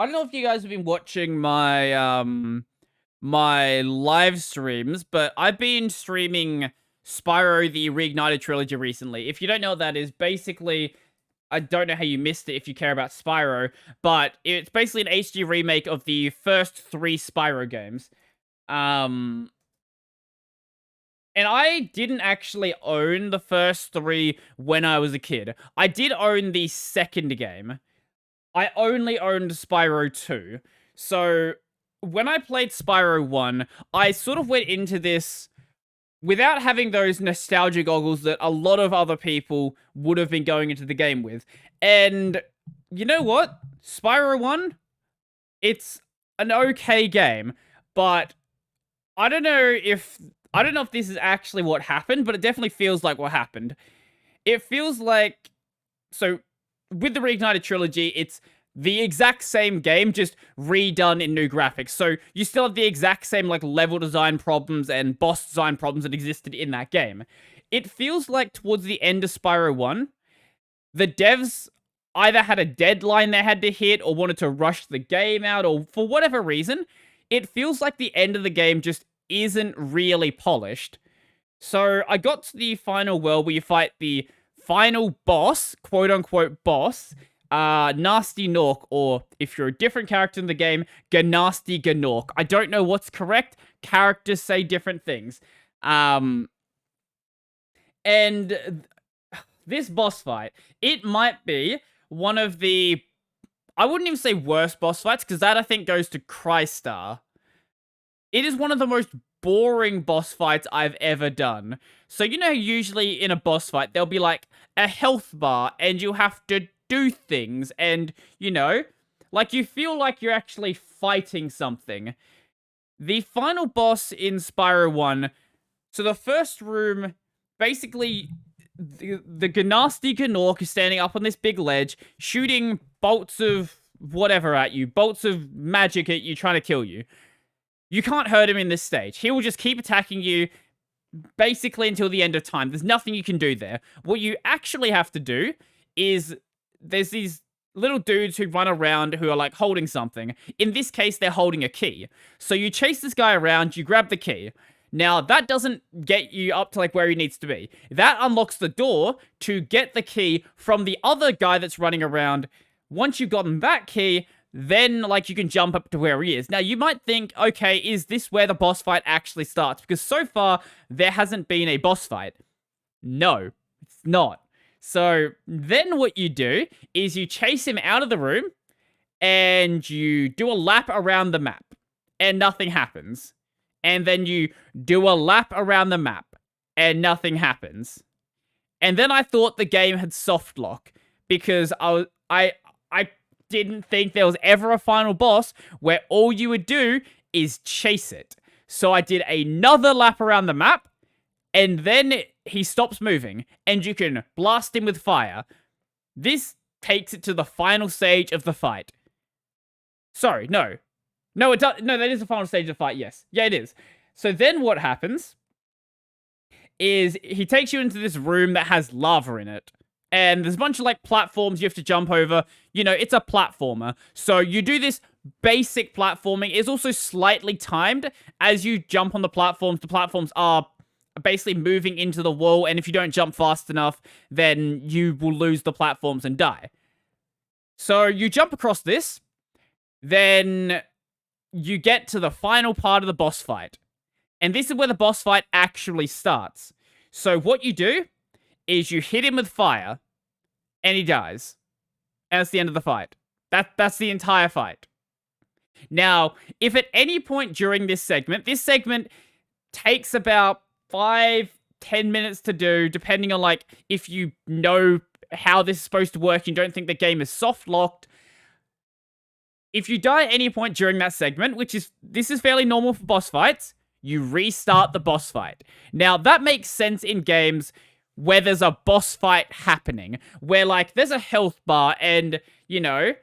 I don't know if you guys have been watching my live streams, but I've been streaming Spyro the Reignited Trilogy recently. If you don't know what that is, basically, I don't know how you missed it if you care about Spyro, but it's basically an HD remake of the first three Spyro games. Um, and I didn't actually own the first three when I was a kid. I did own the second game. I only owned Spyro 2. So when I played Spyro 1, I sort of went into this without having those nostalgia goggles that a lot of other people would have been going into the game with. And you know what? Spyro 1, it's an okay game, but I don't know if this is actually what happened, but it definitely feels like what happened. It feels like so with the Reignited Trilogy, it's the exact same game, just redone in new graphics. So you still have the exact same like level design problems and boss design problems that existed in that game. It feels like towards the end of Spyro 1, the devs either had a deadline they had to hit or wanted to rush the game out, or for whatever reason, it feels like the end of the game just isn't really polished. So I got to the final world where you fight the final boss, quote unquote boss, Nasty Gnorc, or if you're a different character in the game, Ganasty Gnorc. I don't know what's correct. Characters say different things. And this boss fight, it might be one of the, I wouldn't even say worst boss fights, because that I think goes to Crystar. It is one of the most boring boss fights I've ever done. So you know, usually in a boss fight, there'll be like a health bar and you have to do things and, you know, like you feel like you're actually fighting something. The final boss in Spyro 1, so the first room, basically, the Ganasty Gnorc is standing up on this big ledge, shooting bolts of whatever at you, bolts of magic at you, trying to kill you. You can't hurt him in this stage. He will just keep attacking you basically until the end of time. There's nothing you can do there. What you actually have to do is there's these little dudes who run around who are like holding something. In this case, they're holding a key. So you chase this guy around, you grab the key. Now, that doesn't get you up to like where he needs to be. That unlocks the door to get the key from the other guy that's running around. Once you've gotten that key, then, like, you can jump up to where he is. Now, you might think, okay, is this where the boss fight actually starts? Because so far, there hasn't been a boss fight. No, it's not. So, then what you do is you chase him out of the room, and you do a lap around the map, and nothing happens. And then you do a lap around the map, and nothing happens. And then I thought the game had soft lock, because I didn't think there was ever a final boss where all you would do is chase it. So I did another lap around the map, and then he stops moving, and you can blast him with fire. This takes it to the final stage of the fight. Sorry, no. No, it does. No, that is the final stage of the fight, yes. Yeah, it is. So then what happens is he takes you into this room that has lava in it. And there's a bunch of, like, platforms you have to jump over. You know, it's a platformer. So you do this basic platforming. It's also slightly timed. As you jump on the platforms are basically moving into the wall. And if you don't jump fast enough, then you will lose the platforms and die. So you jump across this. Then you get to the final part of the boss fight. And this is where the boss fight actually starts. So what you do is you hit him with fire, and he dies. And that's the end of the fight. That's the entire fight. Now, if at any point during this segment takes about 5-10 minutes to do, depending on, like, if you know how this is supposed to work and don't think the game is soft-locked. If you die at any point during that segment, this is fairly normal for boss fights, you restart the boss fight. Now, that makes sense in games where there's a boss fight happening, where, like, there's a health bar and, you know,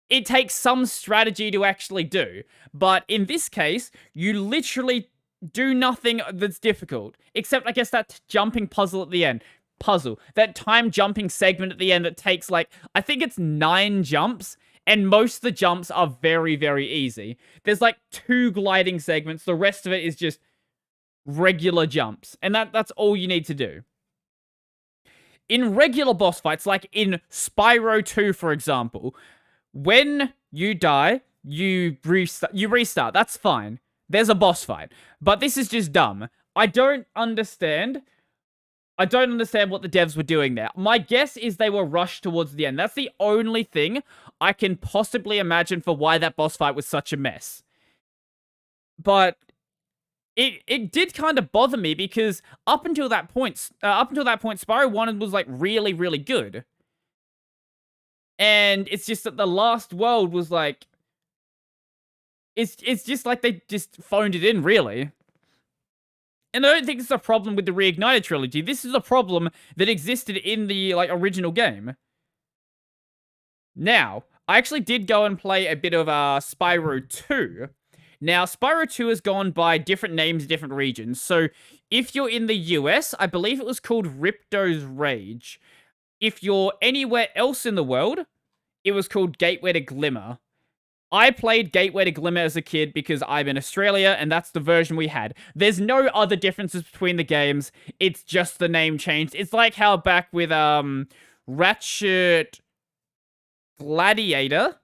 it takes some strategy to actually do. But in this case, you literally do nothing that's difficult, except, I guess, that jumping puzzle at the end. That time jumping segment at the end that takes, like, I think it's 9 jumps, And most of the jumps are very, very easy. There's like 2 gliding segments. The rest of it is just regular jumps. And that's all you need to do. In regular boss fights, like in Spyro 2, for example, when you die, you restart. That's fine. There's a boss fight. But this is just dumb. I don't understand what the devs were doing there. My guess is they were rushed towards the end. That's the only thing I can possibly imagine for why that boss fight was such a mess. But it did kind of bother me because up until that point, Spyro 1 was like really, really good. And it's just that the last world was like, it's just like they just phoned it in, really. And I don't think it's a problem with the Reignited Trilogy. This is a problem that existed in the original game. Now, I actually did go and play a bit of Spyro 2. Now, Spyro 2 has gone by different names in different regions. So, if you're in the US, I believe it was called Ripto's Rage. If you're anywhere else in the world, it was called Gateway to Glimmer. I played Gateway to Glimmer as a kid because I'm in Australia, and that's the version we had. There's no other differences between the games. It's just the name changed. It's like how back with Ratchet Gladiator,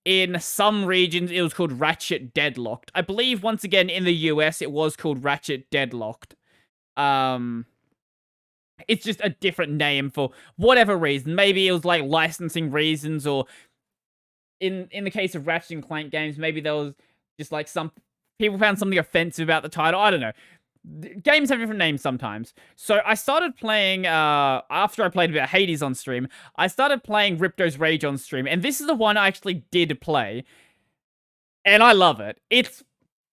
in some regions it was called Ratchet Deadlocked. I believe, once again, in the US, it was called Ratchet Deadlocked. It's just a different name for whatever reason. Maybe it was like licensing reasons, or in the case of Ratchet and Clank games, maybe there was just like some people found something offensive about the title. I don't know. Games have different names sometimes. So I started playing, after I played a bit of Hades on stream, I started playing Ripto's Rage on stream, and this is the one I actually did play, and I love it. It's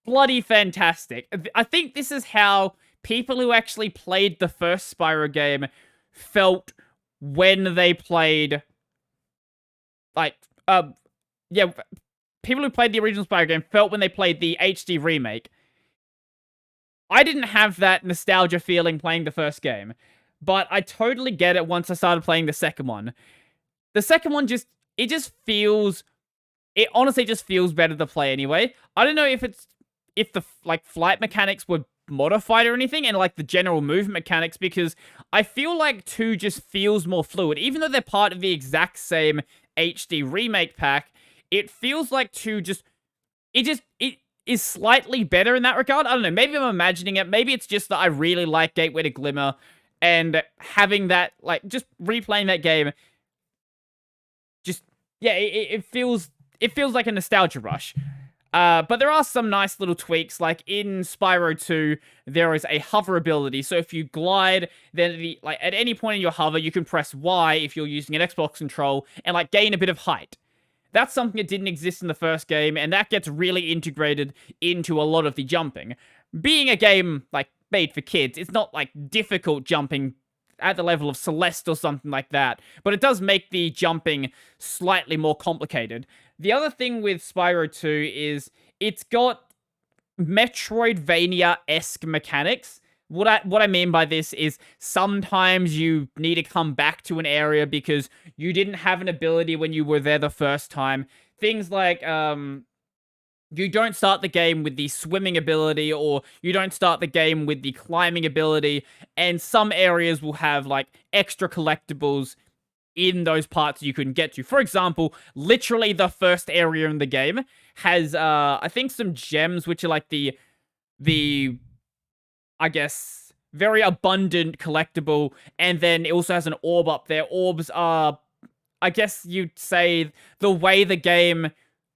bloody fantastic. I think this is how people who actually played the first Spyro game felt when they played, people who played the original Spyro game felt when they played the HD remake. I didn't have that nostalgia feeling playing the first game, but I totally get it once I started playing the second one. The second one it honestly just feels better to play anyway. I don't know if the flight mechanics were modified or anything, and the general movement mechanics, because I feel like 2 just feels more fluid. Even though they're part of the exact same HD remake pack, it feels like 2 it is slightly better in that regard. I don't know, maybe I'm imagining it. Maybe it's just that I really like Gateway to Glimmer, and having that, just replaying that game, it feels like a nostalgia rush. But there are some nice little tweaks, like in Spyro 2, there is a hover ability. So if you glide, then at any point in your hover, you can press Y if you're using an Xbox control, and gain a bit of height. That's something that didn't exist in the first game, and that gets really integrated into a lot of the jumping. Being a game, made for kids, it's not, difficult jumping at the level of Celeste or something like that, but it does make the jumping slightly more complicated. The other thing with Spyro 2 is it's got Metroidvania-esque mechanics. What I mean by this is sometimes you need to come back to an area because you didn't have an ability when you were there the first time. Things like, you don't start the game with the swimming ability, or you don't start the game with the climbing ability, and some areas will have, extra collectibles in those parts you couldn't get to. For example, literally the first area in the game has, I think, some gems, which are the I guess, very abundant collectible, and then it also has an orb up there. Orbs are, I guess you'd say, the way the game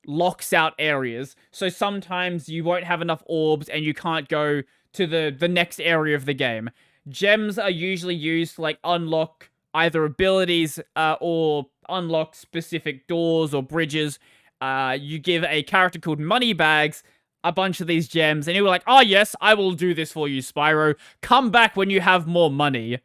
locks out areas. So sometimes you won't have enough orbs and you can't go to the next area of the game. Gems are usually used to, unlock either abilities or unlock specific doors or bridges. You give a character called Moneybags a bunch of these gems, and you were like, oh yes, I will do this for you, Spyro. Come back when you have more money.